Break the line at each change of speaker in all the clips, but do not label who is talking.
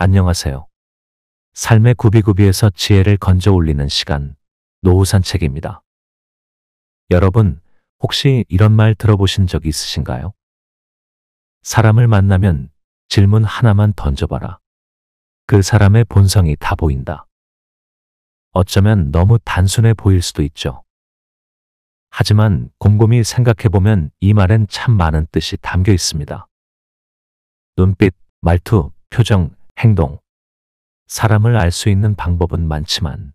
안녕하세요. 삶의 구비구비에서 지혜를 건져 올리는 시간, 노후 산책입니다. 여러분, 혹시 이런 말 들어보신 적 있으신가요? 사람을 만나면 질문 하나만 던져봐라. 그 사람의 본성이 다 보인다. 어쩌면 너무 단순해 보일 수도 있죠. 하지만 곰곰이 생각해보면 이 말엔 참 많은 뜻이 담겨 있습니다. 눈빛, 말투, 표정, 행동. 사람을 알 수 있는 방법은 많지만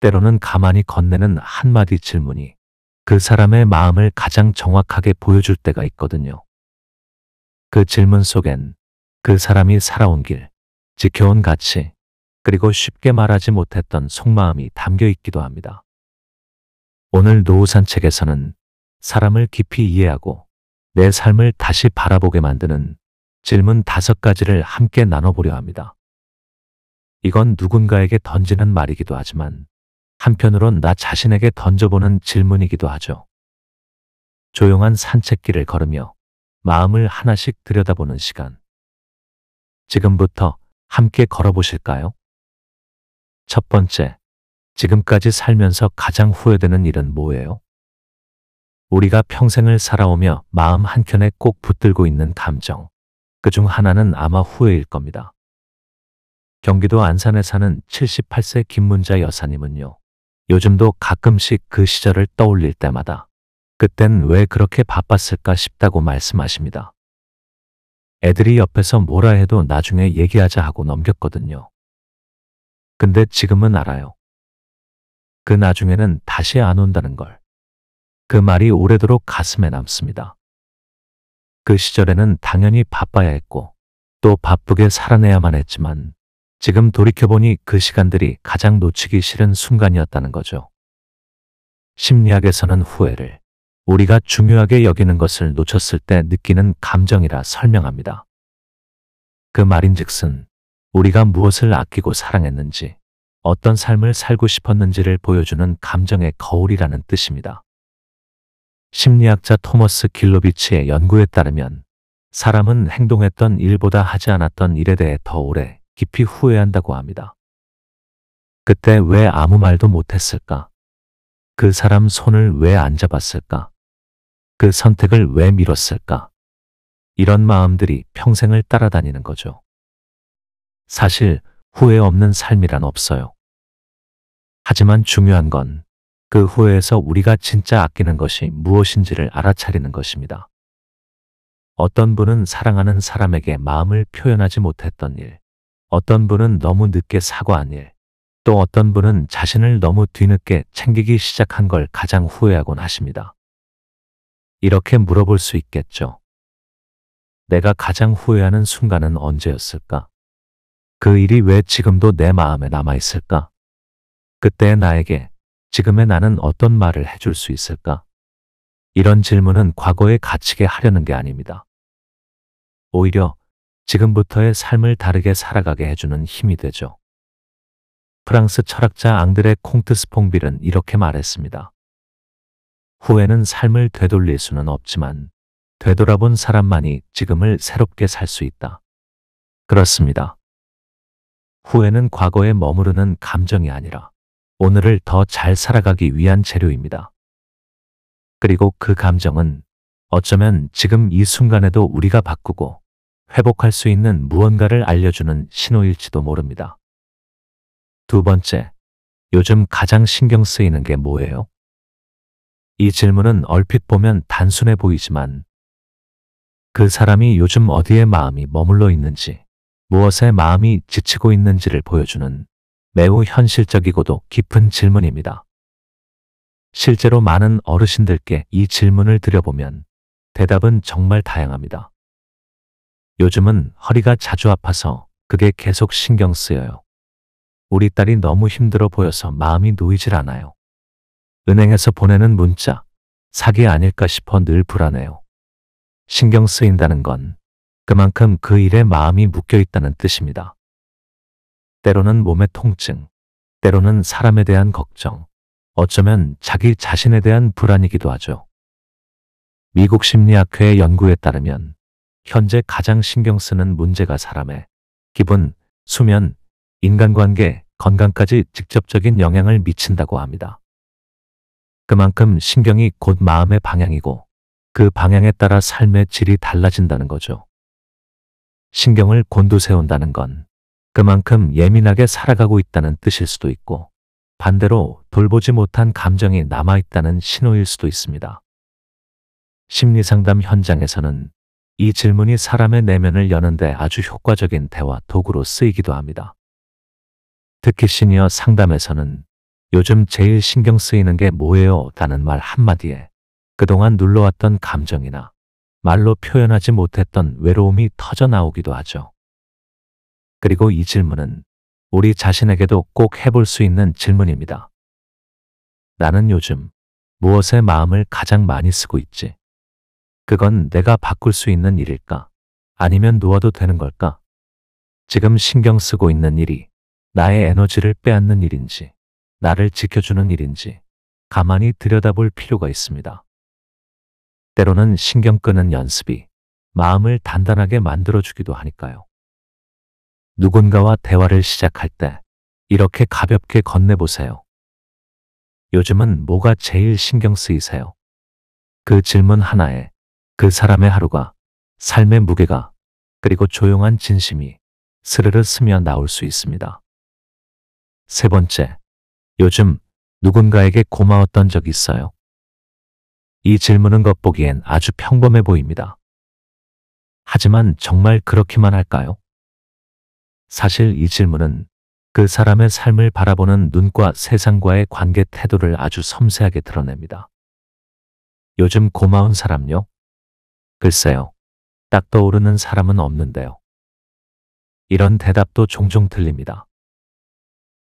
때로는 가만히 건네는 한마디 질문이 그 사람의 마음을 가장 정확하게 보여줄 때가 있거든요. 그 질문 속엔 그 사람이 살아온 길, 지켜온 가치, 그리고 쉽게 말하지 못했던 속마음이 담겨 있기도 합니다. 오늘 노후 산책에서는 사람을 깊이 이해하고 내 삶을 다시 바라보게 만드는 질문 5가지를 함께 나눠보려 합니다. 이건 누군가에게 던지는 말이기도 하지만 한편으론 나 자신에게 던져보는 질문이기도 하죠. 조용한 산책길을 걸으며 마음을 하나씩 들여다보는 시간. 지금부터 함께 걸어보실까요? 첫 번째, 지금까지 살면서 가장 후회되는 일은 뭐예요? 우리가 평생을 살아오며 마음 한켠에 꼭 붙들고 있는 감정. 그중 하나는 아마 후회일 겁니다. 경기도 안산에 사는 78세 김문자 여사님은요. 요즘도 가끔씩 그 시절을 떠올릴 때마다 그땐 왜 그렇게 바빴을까 싶다고 말씀하십니다. 애들이 옆에서 뭐라 해도 나중에 얘기하자 하고 넘겼거든요. 근데 지금은 알아요. 그 나중에는 다시 안 온다는 걸. 그 말이 오래도록 가슴에 남습니다. 그 시절에는 당연히 바빠야 했고 또 바쁘게 살아내야만 했지만 지금 돌이켜보니 그 시간들이 가장 놓치기 싫은 순간이었다는 거죠. 심리학에서는 후회를 우리가 중요하게 여기는 것을 놓쳤을 때 느끼는 감정이라 설명합니다. 그 말인즉슨 우리가 무엇을 아끼고 사랑했는지, 어떤 삶을 살고 싶었는지를 보여주는 감정의 거울이라는 뜻입니다. 심리학자 토머스 길로비치의 연구에 따르면 사람은 행동했던 일보다 하지 않았던 일에 대해 더 오래 깊이 후회한다고 합니다. 그때 왜 아무 말도 못했을까? 그 사람 손을 왜 안 잡았을까? 그 선택을 왜 미뤘을까? 이런 마음들이 평생을 따라다니는 거죠. 사실 후회 없는 삶이란 없어요. 하지만 중요한 건 그 후회에서 우리가 진짜 아끼는 것이 무엇인지를 알아차리는 것입니다. 어떤 분은 사랑하는 사람에게 마음을 표현하지 못했던 일, 어떤 분은 너무 늦게 사과한 일, 또 어떤 분은 자신을 너무 뒤늦게 챙기기 시작한 걸 가장 후회하곤 하십니다. 이렇게 물어볼 수 있겠죠. 내가 가장 후회하는 순간은 언제였을까? 그 일이 왜 지금도 내 마음에 남아있을까? 그때의 나에게 지금의 나는 어떤 말을 해줄 수 있을까? 이런 질문은 과거에 갇히게 하려는 게 아닙니다. 오히려 지금부터의 삶을 다르게 살아가게 해주는 힘이 되죠. 프랑스 철학자 앙드레 콩트 스퐁빌은 이렇게 말했습니다. 후회는 삶을 되돌릴 수는 없지만 되돌아본 사람만이 지금을 새롭게 살 수 있다. 그렇습니다. 후회는 과거에 머무르는 감정이 아니라 오늘을 더 잘 살아가기 위한 재료입니다. 그리고 그 감정은 어쩌면 지금 이 순간에도 우리가 바꾸고 회복할 수 있는 무언가를 알려주는 신호일지도 모릅니다. 두 번째, 요즘 가장 신경 쓰이는 게 뭐예요? 이 질문은 얼핏 보면 단순해 보이지만 그 사람이 요즘 어디에 마음이 머물러 있는지, 무엇에 마음이 지치고 있는지를 보여주는 매우 현실적이고도 깊은 질문입니다. 실제로 많은 어르신들께 이 질문을 드려보면 대답은 정말 다양합니다. 요즘은 허리가 자주 아파서 그게 계속 신경 쓰여요. 우리 딸이 너무 힘들어 보여서 마음이 놓이질 않아요. 은행에서 보내는 문자, 사기 아닐까 싶어 늘 불안해요. 신경 쓰인다는 건 그만큼 그 일에 마음이 묶여 있다는 뜻입니다. 때로는 몸의 통증, 때로는 사람에 대한 걱정, 어쩌면 자기 자신에 대한 불안이기도 하죠. 미국 심리학회의 연구에 따르면 현재 가장 신경 쓰는 문제가 사람의 기분, 수면, 인간관계, 건강까지 직접적인 영향을 미친다고 합니다. 그만큼 신경이 곧 마음의 방향이고 그 방향에 따라 삶의 질이 달라진다는 거죠. 신경을 곤두세운다는 건 그만큼 예민하게 살아가고 있다는 뜻일 수도 있고 반대로 돌보지 못한 감정이 남아있다는 신호일 수도 있습니다. 심리상담 현장에서는 이 질문이 사람의 내면을 여는데 아주 효과적인 대화 도구로 쓰이기도 합니다. 특히 시니어 상담에서는 요즘 제일 신경 쓰이는 게 뭐예요? 라는 말 한마디에 그동안 눌러왔던 감정이나 말로 표현하지 못했던 외로움이 터져 나오기도 하죠. 그리고 이 질문은 우리 자신에게도 꼭 해볼 수 있는 질문입니다. 나는 요즘 무엇에 마음을 가장 많이 쓰고 있지? 그건 내가 바꿀 수 있는 일일까? 아니면 놓아도 되는 걸까? 지금 신경 쓰고 있는 일이 나의 에너지를 빼앗는 일인지, 나를 지켜주는 일인지 가만히 들여다볼 필요가 있습니다. 때로는 신경 끄는 연습이 마음을 단단하게 만들어주기도 하니까요. 누군가와 대화를 시작할 때 이렇게 가볍게 건네보세요. 요즘은 뭐가 제일 신경 쓰이세요? 그 질문 하나에 그 사람의 하루가, 삶의 무게가, 그리고 조용한 진심이 스르르 스며 나올 수 있습니다. 세 번째, 요즘 누군가에게 고마웠던 적 있어요? 이 질문은 겉보기엔 아주 평범해 보입니다. 하지만 정말 그렇기만 할까요? 사실 이 질문은 그 사람의 삶을 바라보는 눈과 세상과의 관계 태도를 아주 섬세하게 드러냅니다. 요즘 고마운 사람요? 글쎄요, 딱 떠오르는 사람은 없는데요. 이런 대답도 종종 들립니다.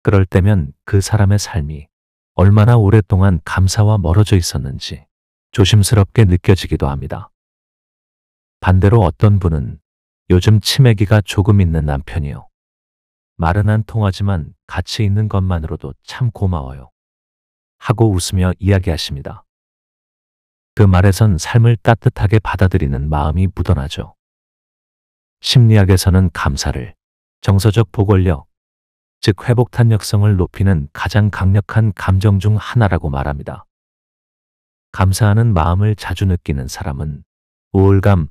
그럴 때면 그 사람의 삶이 얼마나 오랫동안 감사와 멀어져 있었는지 조심스럽게 느껴지기도 합니다. 반대로 어떤 분은 요즘 치매기가 조금 있는 남편이요. 말은 안 통하지만 같이 있는 것만으로도 참 고마워요. 하고 웃으며 이야기하십니다. 그 말에선 삶을 따뜻하게 받아들이는 마음이 묻어나죠. 심리학에서는 감사를 정서적 보골력, 즉 회복 탄력성을 높이는 가장 강력한 감정 중 하나라고 말합니다. 감사하는 마음을 자주 느끼는 사람은 우울감,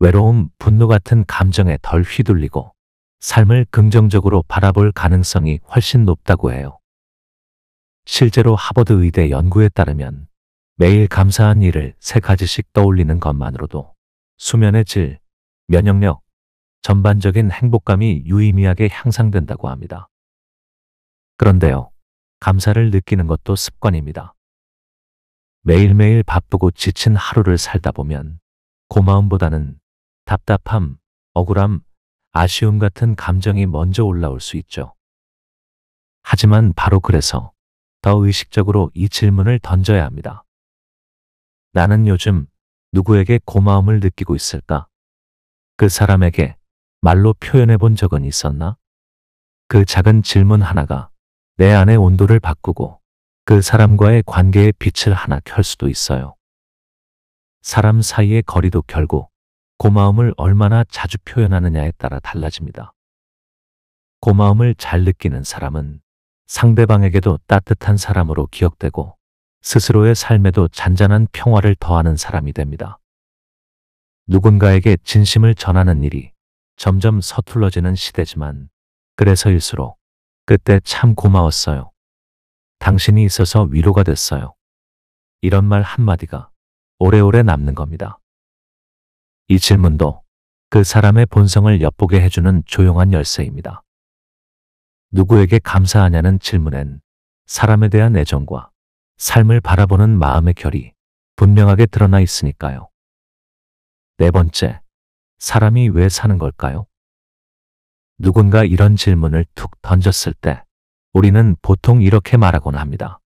외로움, 분노 같은 감정에 덜 휘둘리고 삶을 긍정적으로 바라볼 가능성이 훨씬 높다고 해요. 실제로 하버드 의대 연구에 따르면 매일 감사한 일을 3가지씩 떠올리는 것만으로도 수면의 질, 면역력, 전반적인 행복감이 유의미하게 향상된다고 합니다. 그런데요, 감사를 느끼는 것도 습관입니다. 매일매일 바쁘고 지친 하루를 살다 보면 고마움보다는 답답함, 억울함, 아쉬움 같은 감정이 먼저 올라올 수 있죠. 하지만 바로 그래서 더 의식적으로 이 질문을 던져야 합니다. 나는 요즘 누구에게 고마움을 느끼고 있을까? 그 사람에게 말로 표현해 본 적은 있었나? 그 작은 질문 하나가 내 안의 온도를 바꾸고 그 사람과의 관계에 빛을 하나 켤 수도 있어요. 사람 사이의 거리도 결국 고마움을 얼마나 자주 표현하느냐에 따라 달라집니다. 고마움을 잘 느끼는 사람은 상대방에게도 따뜻한 사람으로 기억되고 스스로의 삶에도 잔잔한 평화를 더하는 사람이 됩니다. 누군가에게 진심을 전하는 일이 점점 서툴러지는 시대지만 그래서일수록 그때 참 고마웠어요. 당신이 있어서 위로가 됐어요. 이런 말 한마디가 오래오래 남는 겁니다. 이 질문도 그 사람의 본성을 엿보게 해주는 조용한 열쇠입니다. 누구에게 감사하냐는 질문엔 사람에 대한 애정과 삶을 바라보는 마음의 결이 분명하게 드러나 있으니까요. 네 번째, 사람이 왜 사는 걸까요? 누군가 이런 질문을 툭 던졌을 때 우리는 보통 이렇게 말하곤 합니다.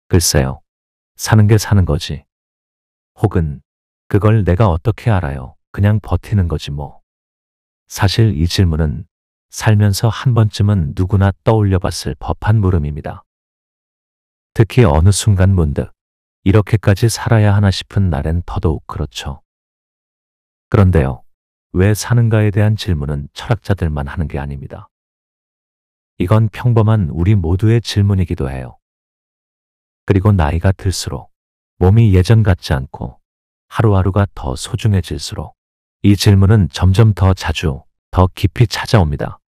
글쎄요, 사는 게 사는 거지. 혹은 그걸 내가 어떻게 알아요? 그냥 버티는 거지 뭐. 사실 이 질문은 살면서 한 번쯤은 누구나 떠올려 봤을 법한 물음입니다. 특히 어느 순간 문득 이렇게까지 살아야 하나 싶은 날엔 더더욱 그렇죠. 그런데요, 왜 사는가에 대한 질문은 철학자들만 하는 게 아닙니다. 이건 평범한 우리 모두의 질문이기도 해요. 그리고 나이가 들수록 몸이 예전 같지 않고 하루하루가 더 소중해질수록 이 질문은 점점 더 자주, 더 깊이 찾아옵니다.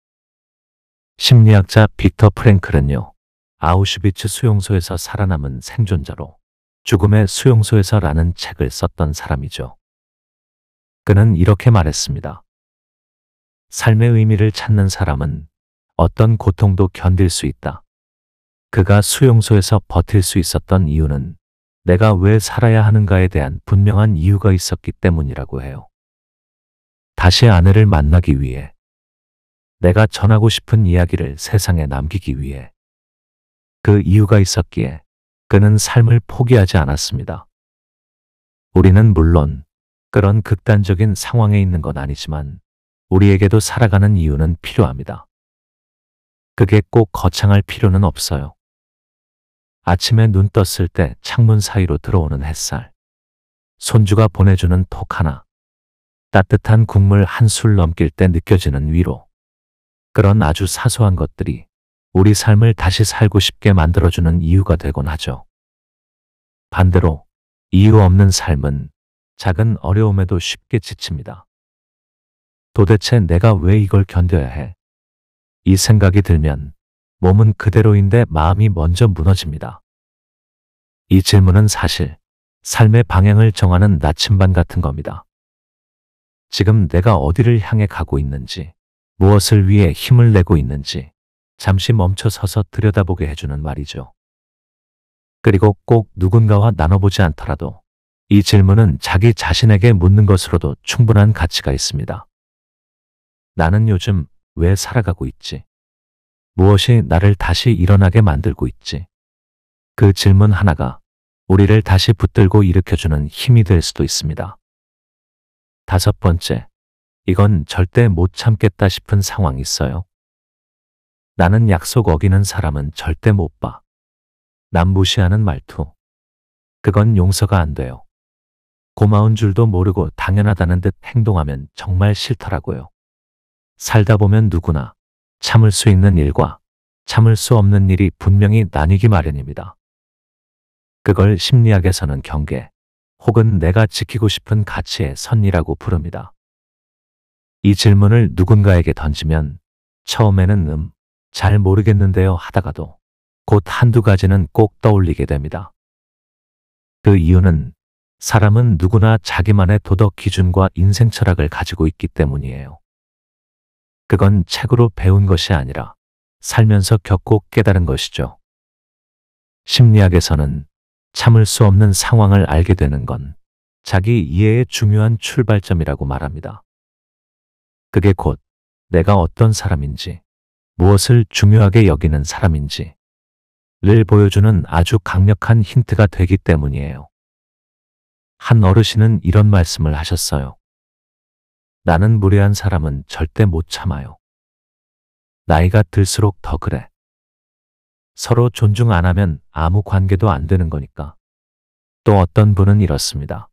심리학자 빅터 프랭클은요, 아우슈비츠 수용소에서 살아남은 생존자로 죽음의 수용소에서라는 책을 썼던 사람이죠. 그는 이렇게 말했습니다. 삶의 의미를 찾는 사람은 어떤 고통도 견딜 수 있다. 그가 수용소에서 버틸 수 있었던 이유는 내가 왜 살아야 하는가에 대한 분명한 이유가 있었기 때문이라고 해요. 다시 아내를 만나기 위해, 내가 전하고 싶은 이야기를 세상에 남기기 위해, 그 이유가 있었기에 그는 삶을 포기하지 않았습니다. 우리는 물론 그런 극단적인 상황에 있는 건 아니지만 우리에게도 살아가는 이유는 필요합니다. 그게 꼭 거창할 필요는 없어요. 아침에 눈 떴을 때 창문 사이로 들어오는 햇살, 손주가 보내주는 톡 하나, 따뜻한 국물 한 술 넘길 때 느껴지는 위로, 그런 아주 사소한 것들이 우리 삶을 다시 살고 싶게 만들어주는 이유가 되곤 하죠. 반대로 이유 없는 삶은 작은 어려움에도 쉽게 지칩니다. 도대체 내가 왜 이걸 견뎌야 해? 이 생각이 들면 몸은 그대로인데 마음이 먼저 무너집니다. 이 질문은 사실 삶의 방향을 정하는 나침반 같은 겁니다. 지금 내가 어디를 향해 가고 있는지, 무엇을 위해 힘을 내고 있는지 잠시 멈춰 서서 들여다보게 해주는 말이죠. 그리고 꼭 누군가와 나눠보지 않더라도 이 질문은 자기 자신에게 묻는 것으로도 충분한 가치가 있습니다. 나는 요즘 왜 살아가고 있지? 무엇이 나를 다시 일어나게 만들고 있지? 그 질문 하나가 우리를 다시 붙들고 일으켜주는 힘이 될 수도 있습니다. 5번째, 이건 절대 못 참겠다 싶은 상황이 있어요. 나는 약속 어기는 사람은 절대 못 봐. 남 무시하는 말투. 그건 용서가 안 돼요. 고마운 줄도 모르고 당연하다는 듯 행동하면 정말 싫더라고요. 살다 보면 누구나 참을 수 있는 일과 참을 수 없는 일이 분명히 나뉘기 마련입니다. 그걸 심리학에서는 경계, 혹은 내가 지키고 싶은 가치의 선이라고 부릅니다. 이 질문을 누군가에게 던지면 처음에는 잘 모르겠는데요 하다가도 곧 한두 가지는 꼭 떠올리게 됩니다. 그 이유는 사람은 누구나 자기만의 도덕 기준과 인생 철학을 가지고 있기 때문이에요. 그건 책으로 배운 것이 아니라 살면서 겪고 깨달은 것이죠. 심리학에서는 참을 수 없는 상황을 알게 되는 건 자기 이해의 중요한 출발점이라고 말합니다. 그게 곧 내가 어떤 사람인지, 무엇을 중요하게 여기는 사람인지를 보여주는 아주 강력한 힌트가 되기 때문이에요. 한 어르신은 이런 말씀을 하셨어요. 나는 무례한 사람은 절대 못 참아요. 나이가 들수록 더 그래. 서로 존중 안 하면 아무 관계도 안 되는 거니까. 또 어떤 분은 이렇습니다.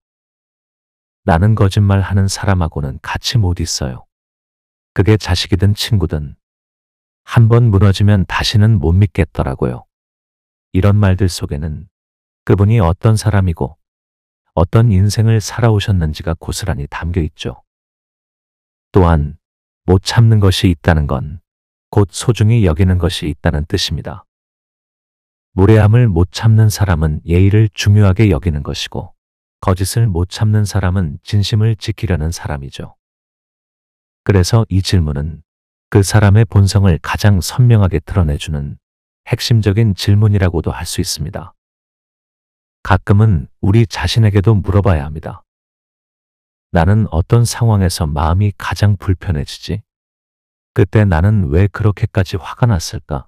나는 거짓말 하는 사람하고는 같이 못 있어요. 그게 자식이든 친구든 한번 무너지면 다시는 못 믿겠더라고요. 이런 말들 속에는 그분이 어떤 사람이고 어떤 인생을 살아오셨는지가 고스란히 담겨 있죠. 또한 못 참는 것이 있다는 건 곧 소중히 여기는 것이 있다는 뜻입니다. 무례함을 못 참는 사람은 예의를 중요하게 여기는 것이고 거짓을 못 참는 사람은 진심을 지키려는 사람이죠. 그래서 이 질문은 그 사람의 본성을 가장 선명하게 드러내주는 핵심적인 질문이라고도 할 수 있습니다. 가끔은 우리 자신에게도 물어봐야 합니다. 나는 어떤 상황에서 마음이 가장 불편해지지? 그때 나는 왜 그렇게까지 화가 났을까?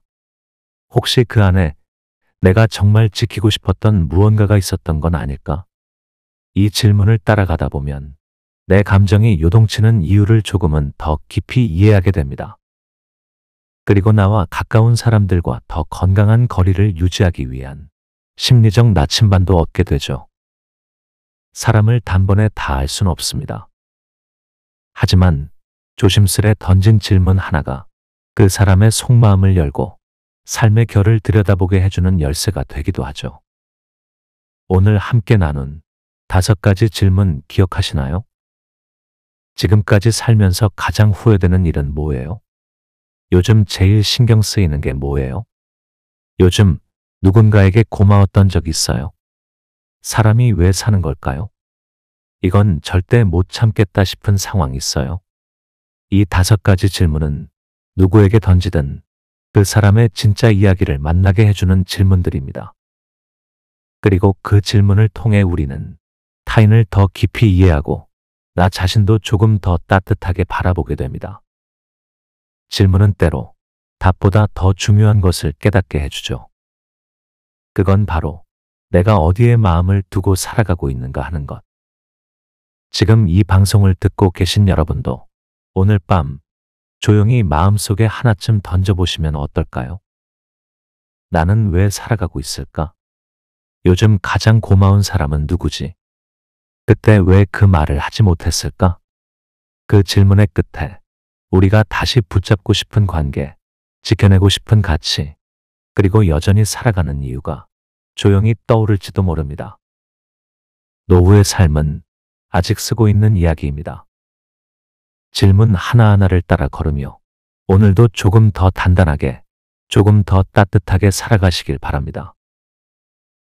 혹시 그 안에 내가 정말 지키고 싶었던 무언가가 있었던 건 아닐까? 이 질문을 따라가다 보면 내 감정이 요동치는 이유를 조금은 더 깊이 이해하게 됩니다. 그리고 나와 가까운 사람들과 더 건강한 거리를 유지하기 위한 심리적 나침반도 얻게 되죠. 사람을 단번에 다 알 수는 없습니다. 하지만 조심스레 던진 질문 하나가 그 사람의 속마음을 열고 삶의 결을 들여다보게 해주는 열쇠가 되기도 하죠. 오늘 함께 나눈 5가지 질문 기억하시나요? 지금까지 살면서 가장 후회되는 일은 뭐예요? 요즘 제일 신경 쓰이는 게 뭐예요? 요즘 누군가에게 고마웠던 적 있어요? 사람이 왜 사는 걸까요? 이건 절대 못 참겠다 싶은 상황이 있어요. 이 5가지 질문은 누구에게 던지든 그 사람의 진짜 이야기를 만나게 해주는 질문들입니다. 그리고 그 질문을 통해 우리는 타인을 더 깊이 이해하고 나 자신도 조금 더 따뜻하게 바라보게 됩니다. 질문은 때로 답보다 더 중요한 것을 깨닫게 해주죠. 그건 바로 내가 어디에 마음을 두고 살아가고 있는가 하는 것. 지금 이 방송을 듣고 계신 여러분도 오늘 밤 조용히 마음속에 하나쯤 던져보시면 어떨까요? 나는 왜 살아가고 있을까? 요즘 가장 고마운 사람은 누구지? 그때 왜 그 말을 하지 못했을까? 그 질문의 끝에 우리가 다시 붙잡고 싶은 관계, 지켜내고 싶은 가치, 그리고 여전히 살아가는 이유가 조용히 떠오를지도 모릅니다. 노후의 삶은 아직 쓰고 있는 이야기입니다. 질문 하나하나를 따라 걸으며 오늘도 조금 더 단단하게, 조금 더 따뜻하게 살아가시길 바랍니다.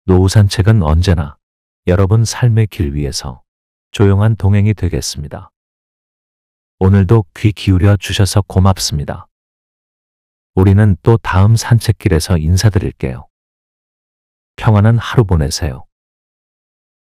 노후 산책은 언제나 여러분 삶의 길 위에서 조용한 동행이 되겠습니다. 오늘도 귀 기울여 주셔서 고맙습니다. 우리는 또 다음 산책길에서 인사드릴게요. 평안한 하루 보내세요.